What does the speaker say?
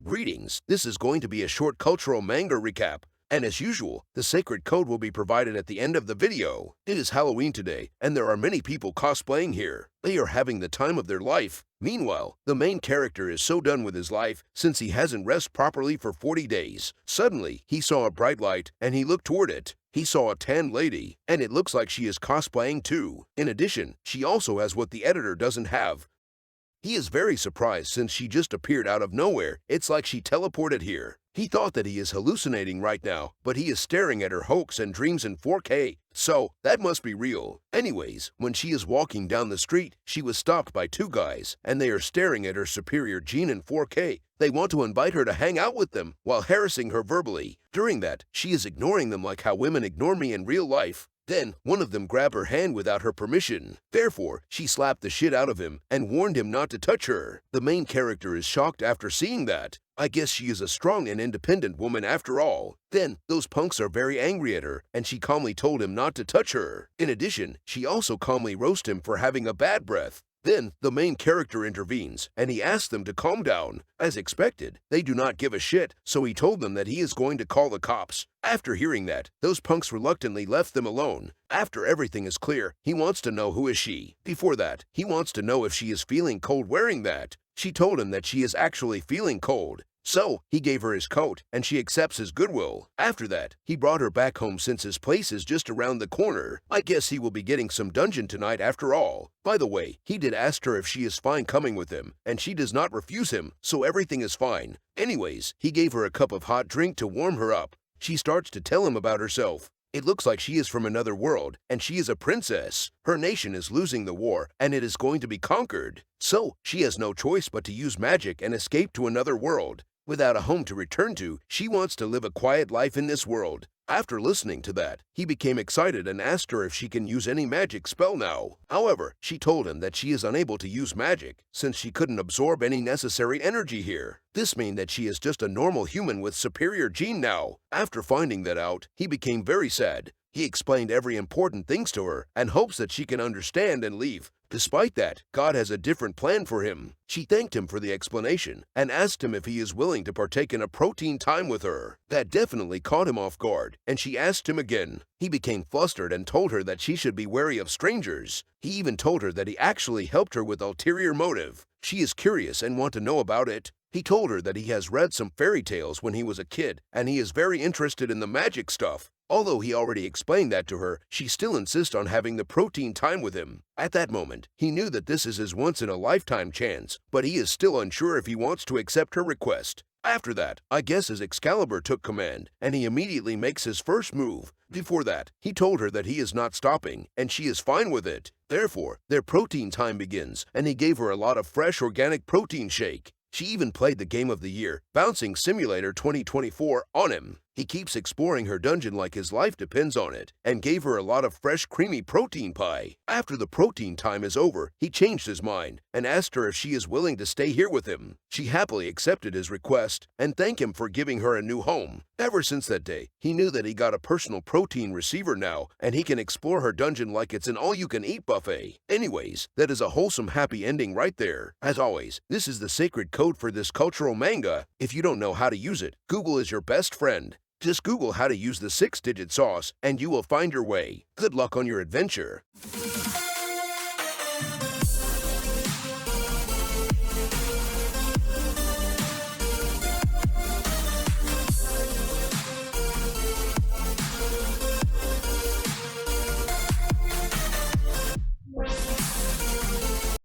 Greetings, this is going to be a short cultural manga recap. And as usual, the sacred code will be provided at the end of the video. It is Halloween today, and there are many people cosplaying here. They are having the time of their life. Meanwhile, the main character is so done with his life since he hasn't rested properly for 40 days. Suddenly, he saw a bright light, and he looked toward it. He saw a tan lady, and it looks like she is cosplaying too. In addition, she also has what the editor doesn't have. He is very surprised since she just appeared out of nowhere. It's like she teleported here. He thought that he is hallucinating right now, but he is staring at her hopes and dreams in 4K, so that must be real. Anyways, when she is walking down the street, she was stopped by two guys, and they are staring at her superior gene in 4K. They want to invite her to hang out with them while harassing her verbally. During that, she is ignoring them like how women ignore me in real life. Then, one of them grabbed her hand without her permission. Therefore, she slapped the shit out of him and warned him not to touch her. The main character is shocked after seeing that. I guess she is a strong and independent woman after all. Then, those punks are very angry at her, and she calmly told him not to touch her. In addition, she also calmly roasted him for having a bad breath. Then, the main character intervenes, and he asks them to calm down. As expected, they do not give a shit, so he told them that he is going to call the cops. After hearing that, those punks reluctantly left them alone. After everything is clear, he wants to know who is she. Before that, he wants to know if she is feeling cold wearing that. She told him that she is actually feeling cold. So, he gave her his coat, and she accepts his goodwill. After that, he brought her back home since his place is just around the corner. I guess he will be getting some dungeon tonight after all. By the way, he did ask her if she is fine coming with him, and she does not refuse him, so everything is fine. Anyways, he gave her a cup of hot drink to warm her up. She starts to tell him about herself. It looks like she is from another world, and she is a princess. Her nation is losing the war, and it is going to be conquered. So, she has no choice but to use magic and escape to another world. Without a home to return to, she wants to live a quiet life in this world. After listening to that, he became excited and asked her if she can use any magic spell now. However, she told him that she is unable to use magic, since she couldn't absorb any necessary energy here. This means that she is just a normal human with superior gene now. After finding that out, he became very sad. He explained every important things to her and hopes that she can understand and leave. Despite that, God has a different plan for him. She thanked him for the explanation and asked him if he is willing to partake in a protein time with her. That definitely caught him off guard, and she asked him again. He became flustered and told her that she should be wary of strangers. He even told her that he actually helped her with ulterior motive. She is curious and want to know about it. He told her that he has read some fairy tales when he was a kid, and he is very interested in the magic stuff. Although he already explained that to her, she still insists on having the protein time with him. At that moment, he knew that this is his once-in-a-lifetime chance, but he is still unsure if he wants to accept her request. After that, I guess his Excalibur took command, and he immediately makes his first move. Before that, he told her that he is not stopping, and she is fine with it. Therefore, their protein time begins, and he gave her a lot of fresh organic protein shake. She even played the game of the year, Bouncing Simulator 2024, on him. He keeps exploring her dungeon like his life depends on it, and gave her a lot of fresh creamy protein pie. After the protein time is over, he changed his mind and asked her if she is willing to stay here with him. She happily accepted his request and thanked him for giving her a new home. Ever since that day, he knew that he got a personal protein receiver now, and he can explore her dungeon like it's an all-you-can-eat buffet. Anyways, that is a wholesome happy ending right there. As always, this is the sacred code for this cultural manga. If you don't know how to use it, Google is your best friend. Just Google how to use the 6-digit sauce and you will find your way. Good luck on your adventure.